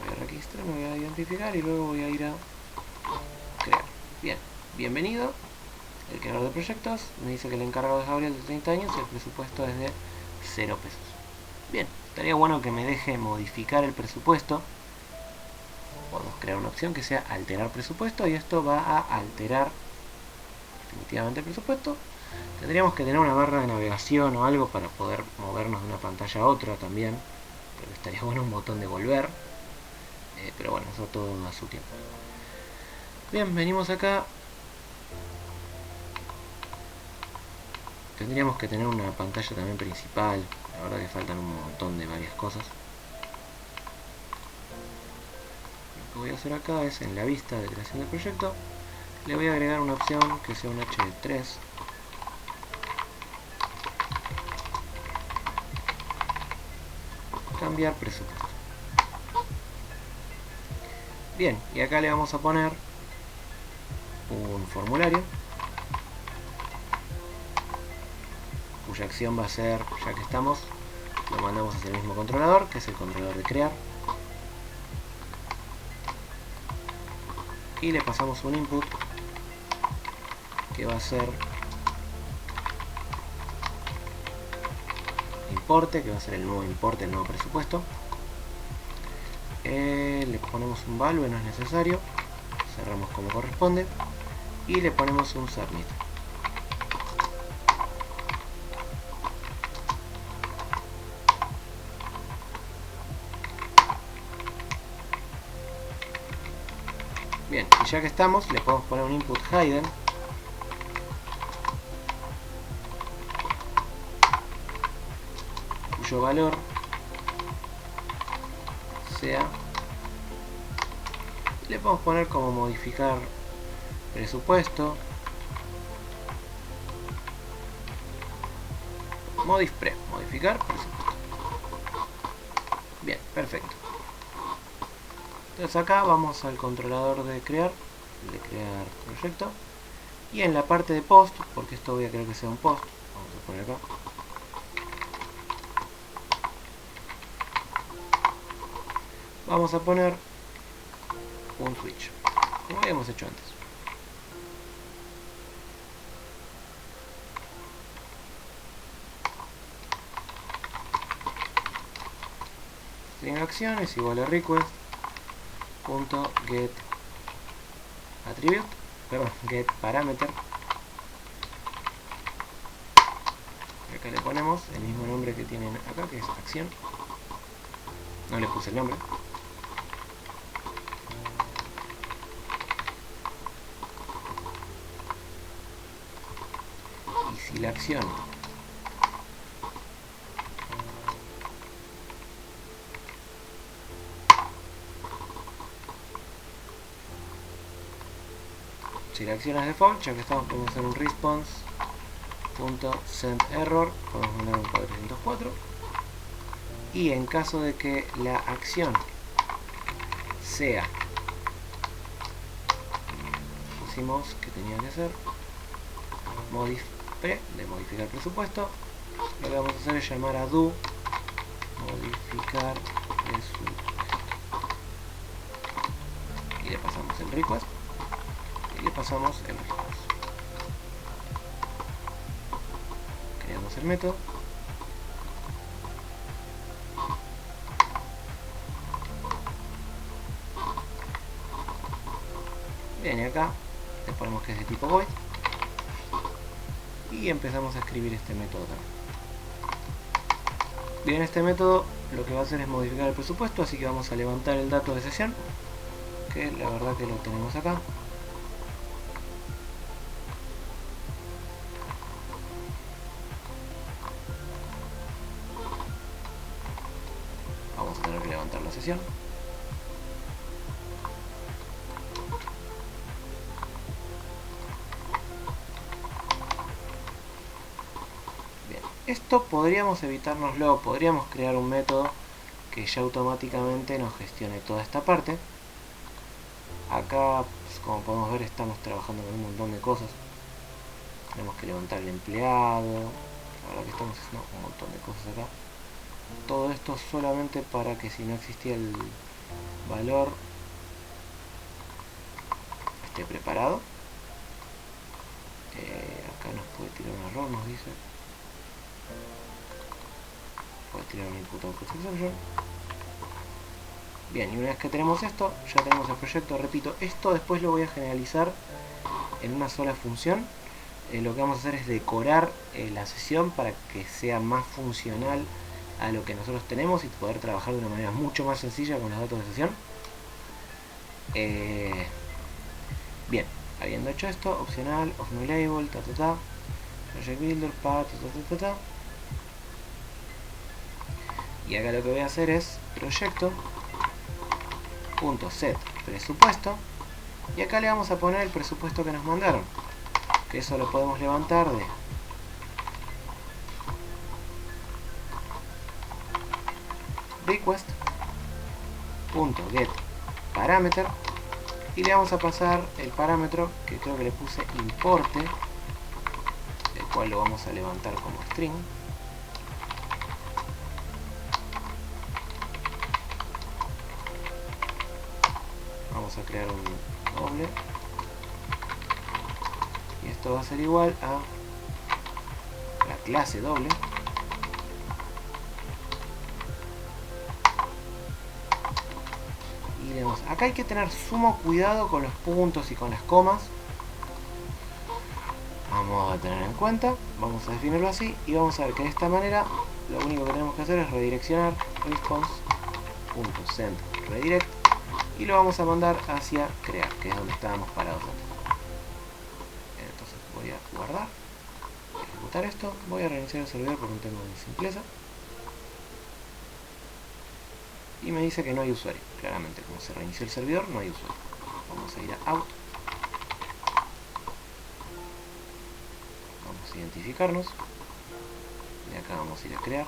Voy a registrar, me voy a identificar y luego voy a ir a crear. Bien, bienvenido. El creador de proyectos me dice que el encargado es Gabriel de 30 años y el presupuesto es de 0 pesos. Bien, estaría bueno que me deje modificar el presupuesto. Podemos crear una opción que sea alterar presupuesto y esto va a alterar definitivamente el presupuesto. Tendríamos que tener una barra de navegación o algo para poder movernos de una pantalla a otra también, pero estaría bueno un botón de volver, pero bueno, eso todo a su tiempo. Bien, venimos acá. Tendríamos que tener una pantalla también principal. La verdad que faltan un montón de varias cosas. Lo que voy a hacer acá es en la vista de creación del proyecto le voy a agregar una opción que sea un HD3. Cambiar presupuesto. Bien, y acá le vamos a poner un formulario cuya acción va a ser, ya que estamos, lo mandamos hacia el mismo controlador, que es el controlador de crear, y le pasamos un input que va a ser importe, que va a ser el nuevo importe, el nuevo presupuesto. Le ponemos un value, no es necesario, cerramos como corresponde y le ponemos un submit. ya que estamos, le podemos poner un input hidden, cuyo valor sea, le podemos poner como modificar presupuesto, modificar presupuesto. Bien, perfecto. Entonces acá vamos al controlador de crear proyecto, y en la parte de post, porque esto voy a querer que sea un post, vamos a poner acá, vamos a poner un switch, como habíamos hecho antes. String acciones igual a request punto get attribute, perdón, get parameter. Y acá le ponemos el mismo nombre que tienen acá, que es acción. No le puse el nombre. Y si la acción es default, ya que estamos, podemos hacer un response.sendError, podemos mandar un 404, y en caso de que la acción sea, pusimos que tenía que ser de modificar presupuesto, lo que vamos a hacer es llamar a do modificar presupuesto, y le pasamos el request, y le pasamos el response. Creamos el método. Bien, y acá le ponemos que es de tipo void, y empezamos a escribir este método también. Bien, este método lo que va a hacer es modificar el presupuesto, así que vamos a levantar el dato de sesión, que la verdad que lo tenemos acá. Vamos a tener que levantar la sesión. Bien, esto podríamos evitárnoslo, podríamos crear un método que ya automáticamente nos gestione toda esta parte. Acá, pues, como podemos ver, estamos trabajando con un montón de cosas. Tenemos que levantar el empleado, la verdad que estamos haciendo un montón de cosas acá. Todo esto solamente para que si no existía el valor esté preparado. Acá nos puede tirar un error, nos dice. Puede tirar un input output exception. Bien, y una vez que tenemos esto, ya tenemos el proyecto. Repito, esto después lo voy a generalizar en una sola función. Lo que vamos a hacer es decorar la sesión para que sea más funcional a lo que nosotros tenemos y poder trabajar de una manera mucho más sencilla con los datos de sesión. Bien, habiendo hecho esto, opcional, of new label, project builder, path, y acá lo que voy a hacer es proyecto.set presupuesto, y acá le vamos a poner el presupuesto que nos mandaron, que eso lo podemos levantar de request.get parameter, y le vamos a pasar el parámetro que creo que le puse importe, el cual lo vamos a levantar como string. Vamos a crear un doble, y esto va a ser igual a la clase doble, y vemos, acá hay que tener sumo cuidado con los puntos y con las comas. Vamos a tener en cuenta, vamos a definirlo así, y vamos a ver que de esta manera lo único que tenemos que hacer es redireccionar response.send redirect y lo vamos a mandar hacia crear, que es donde estábamos parados antes. Entonces voy a guardar, ejecutar esto, voy a reiniciar el servidor por un tema de simpleza. Y me dice que no hay usuario. Claramente, como se reinició el servidor, no hay usuario. Vamos a ir a Out. Vamos a identificarnos. De acá vamos a ir a crear.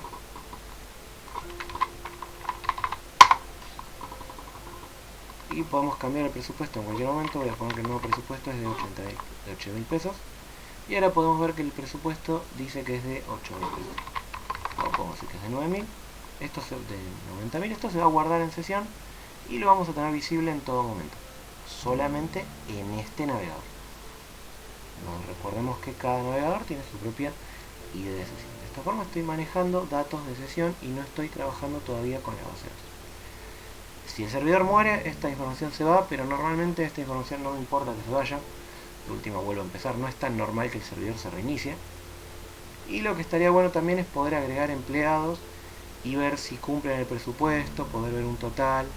Y podemos cambiar el presupuesto en cualquier momento. Voy a poner que el nuevo presupuesto es de 8.000 pesos. Y ahora podemos ver que el presupuesto dice que es de 8.000 pesos. O podemos decir que es de 9.000. Esto es de 90.000, esto se va a guardar en sesión y lo vamos a tener visible en todo momento, solamente en este navegador. Recordemos que cada navegador tiene su propia ID de sesión. De esta forma estoy manejando datos de sesión y no estoy trabajando todavía con la base de datos. Si el servidor muere, esta información se va, pero normalmente esta información no me importa que se vaya. De última vuelvo a empezar, no es tan normal que el servidor se reinicie. Y lo que estaría bueno también es poder agregar empleados y ver si cumplen el presupuesto, poder ver un total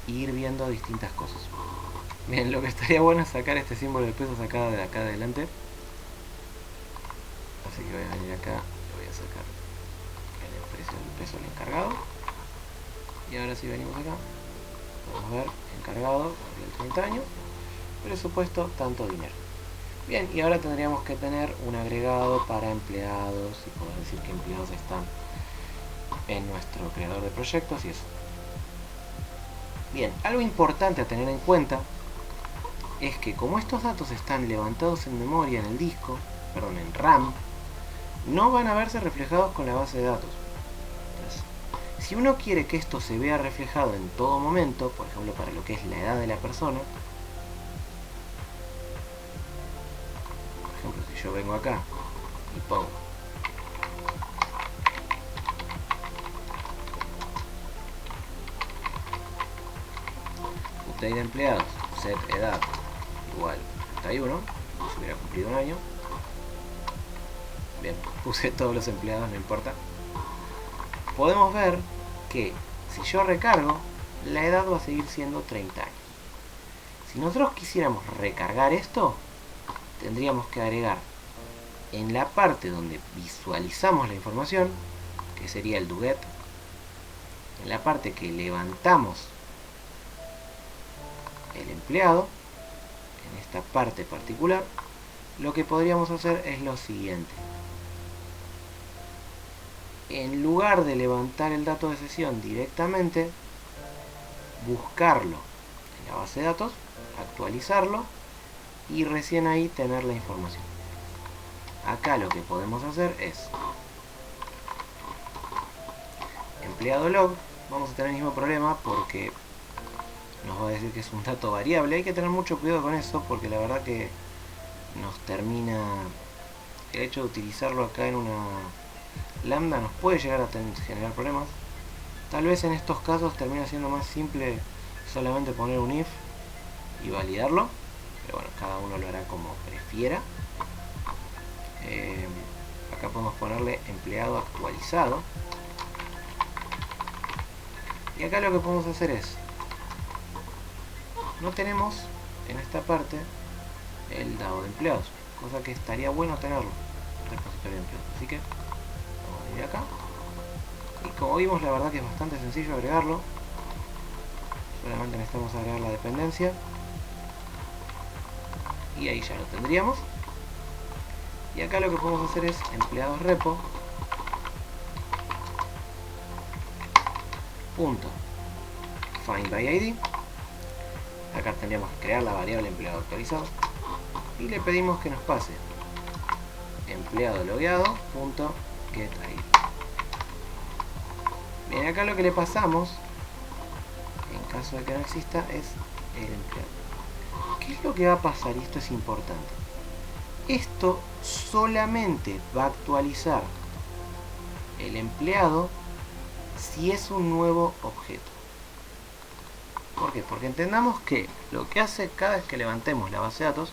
e ir viendo distintas cosas. Bien, lo que estaría bueno es sacar este símbolo de pesos acá de adelante. Así que voy a venir acá, le voy a sacar el precio del peso al encargado. Y ahora si venimos acá, podemos ver encargado, el 30 años, presupuesto, tanto dinero. Bien, y ahora tendríamos que tener un agregado para empleados y poder decir que empleados están en nuestro creador de proyectos y eso. Bien, algo importante a tener en cuenta es que como estos datos están levantados en memoria en el disco, perdón, en RAM, no van a verse reflejados con la base de datos. Entonces, si uno quiere que esto se vea reflejado en todo momento, por ejemplo para lo que es la edad de la persona, por ejemplo si yo vengo acá y pongo update de empleados, set edad igual 31, si hubiera cumplido un año. Bien, puse todos los empleados, no importa. Podemos ver que si yo recargo, la edad va a seguir siendo 30 años. Si nosotros quisiéramos recargar esto, tendríamos que agregar en la parte donde visualizamos la información, que sería el doGet, en la parte que levantamos el empleado, en esta parte particular, lo que podríamos hacer es lo siguiente. En lugar de levantar el dato de sesión directamente, buscarlo en la base de datos, actualizarlo y recién ahí tener la información. Acá lo que podemos hacer es empleado log. Vamos a tener el mismo problema porque nos va a decir que es un dato variable. Hay que tener mucho cuidado con eso porque la verdad que nos termina, el hecho de utilizarlo acá en una lambda nos puede llegar a generar problemas. Tal vez en estos casos termina siendo más simple solamente poner un if y validarlo, pero bueno, cada uno lo hará como prefiera. Acá podemos ponerle empleado actualizado y acá lo que podemos hacer es, no tenemos en esta parte el dado de empleados, cosa que estaría bueno tenerlo, repositorio de empleados. Así que vamos a venir acá y como vimos, la verdad que es bastante sencillo agregarlo. Solamente necesitamos agregar la dependencia y ahí ya lo tendríamos. Y acá lo que podemos hacer es empleados repo punto find by id. Acá tendríamos que crear la variable empleado actualizado y le pedimos que nos pase empleado logueado punto get id. Bien, acá lo que le pasamos, en caso de que no exista, es el empleado. ¿Qué es lo que va a pasar? Y esto es importante. Esto solamente va a actualizar el empleado si es un nuevo objeto. ¿Por qué? Porque entendamos que lo que hace cada vez que levantemos la base de datos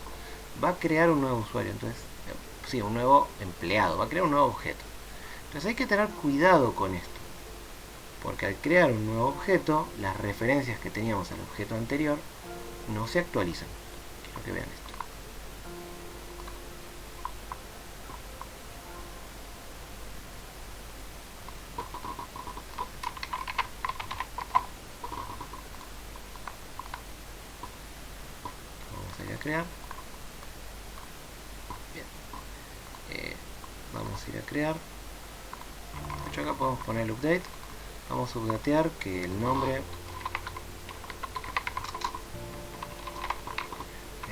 va a crear un nuevo usuario, entonces, sí, un nuevo empleado, va a crear un nuevo objeto. Entonces hay que tener cuidado con esto. Porque al crear un nuevo objeto, las referencias que teníamos al objeto anterior no se actualizan. Quiero que vean esto. Vamos a ir a crear. Bien. Vamos a ir a crear. De hecho, acá podemos poner el update. Vamos a updatear que el nombre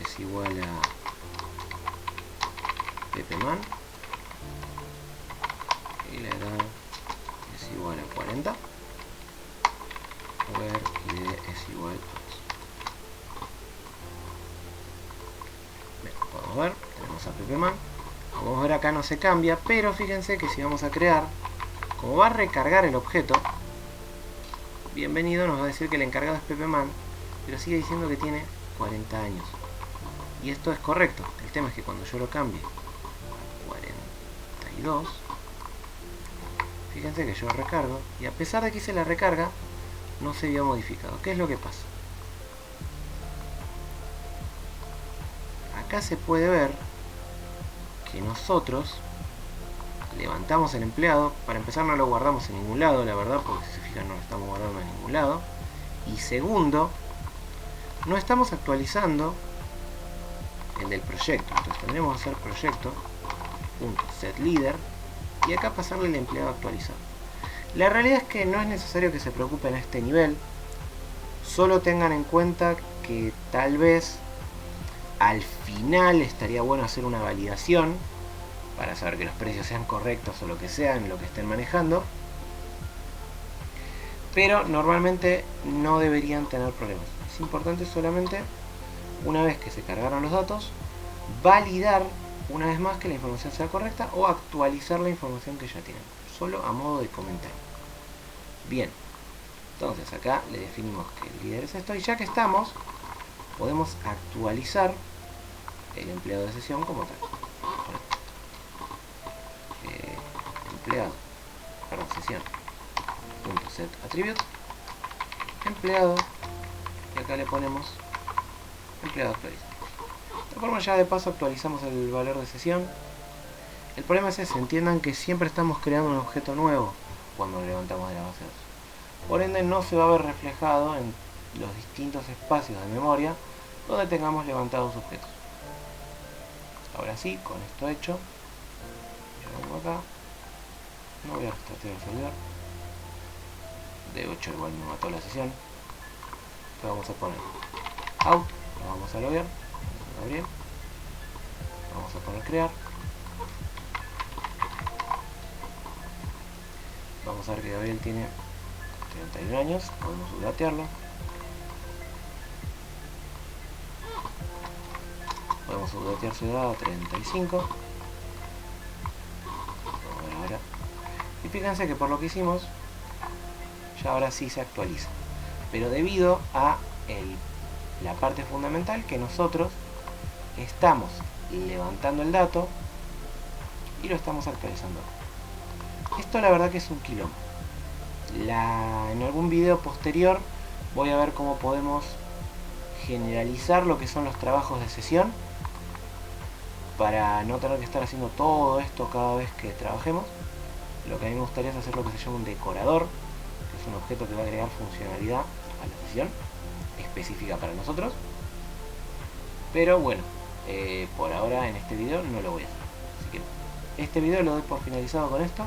es igual a PPMan y la edad es igual a 40. Where id es igual a 2. Bien, podemos ver, tenemos a PPMan. Como vamos a ver acá no se cambia, pero fíjense que si vamos a crear, como va a recargar el objeto, bienvenido nos va a decir que el encargado es PPMan, pero sigue diciendo que tiene 40 años. Y esto es correcto. El tema es que cuando yo lo cambie a 42, fíjense que yo recargo, y a pesar de que hice la recarga, no se vio modificado. ¿Qué es lo que pasa? Acá se puede ver que nosotros levantamos el empleado. Para empezar, no lo guardamos en ningún lado, la verdad, porque si se fijan no lo estamos guardando en ningún lado. Y segundo, no estamos actualizando el del proyecto. Entonces tendremos que hacer proyecto.setLeader y acá pasarle el empleado actualizado. La realidad es que no es necesario que se preocupen a este nivel. Solo tengan en cuenta que tal vez al final estaría bueno hacer una validación para saber que los precios sean correctos o lo que sea en lo que estén manejando, pero normalmente no deberían tener problemas. Es importante solamente, una vez que se cargaron los datos, validar una vez más que la información sea correcta o actualizar la información que ya tienen, solo a modo de comentario. Bien, entonces acá le definimos que el líder es esto, y ya que estamos, podemos actualizar el empleado de sesión como tal. Sesión.setAttribute empleado, y acá le ponemos empleado actualizado. De esta forma ya de paso actualizamos el valor de sesión. El problema es ese, entiendan que siempre estamos creando un objeto nuevo cuando lo levantamos de la base de datos. Por ende no se va a ver reflejado en los distintos espacios de memoria donde tengamos levantados objetos. Ahora sí, con esto hecho, yo vengo acá, no voy a restartear el servidor, de 8 igual me mató la sesión, le vamos a poner out, lo vamos a loguear, Gabriel, vamos a poner crear, vamos a ver que Gabriel tiene 31 años, podemos updatearlo, podemos updatear su edad a 35, vamos a ver ahora, y fíjense que por lo que hicimos, ya ahora sí se actualiza, pero debido a la parte fundamental que nosotros estamos levantando el dato y lo estamos actualizando. Esto la verdad que es un quilombo. En algún video posterior voy a ver cómo podemos generalizar lo que son los trabajos de sesión para no tener que estar haciendo todo esto cada vez que trabajemos. Lo que a mí me gustaría es hacer lo que se llama un decorador, que es un objeto que va a agregar funcionalidad a la sesión específica para nosotros, pero bueno, por ahora en este video no lo voy a hacer, así que este video lo doy por finalizado con esto.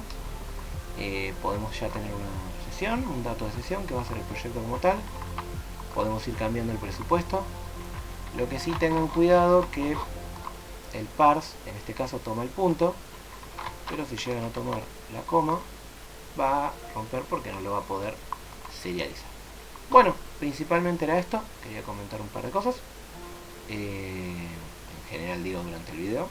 Podemos ya tener una sesión, un dato de sesión que va a ser el proyecto como tal, podemos ir cambiando el presupuesto. Lo que sí tengan cuidado que el parse en este caso toma el punto, pero si llegan a tomar la coma va a romper porque no lo va a poder serializar. Bueno, principalmente era esto, quería comentar un par de cosas, en general digo durante el video.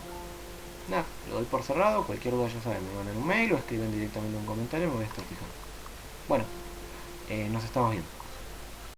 Nada, lo doy por cerrado, cualquier duda ya saben, me mandan un mail o escriben directamente un comentario, me voy a estar fijando. Bueno, nos estamos viendo.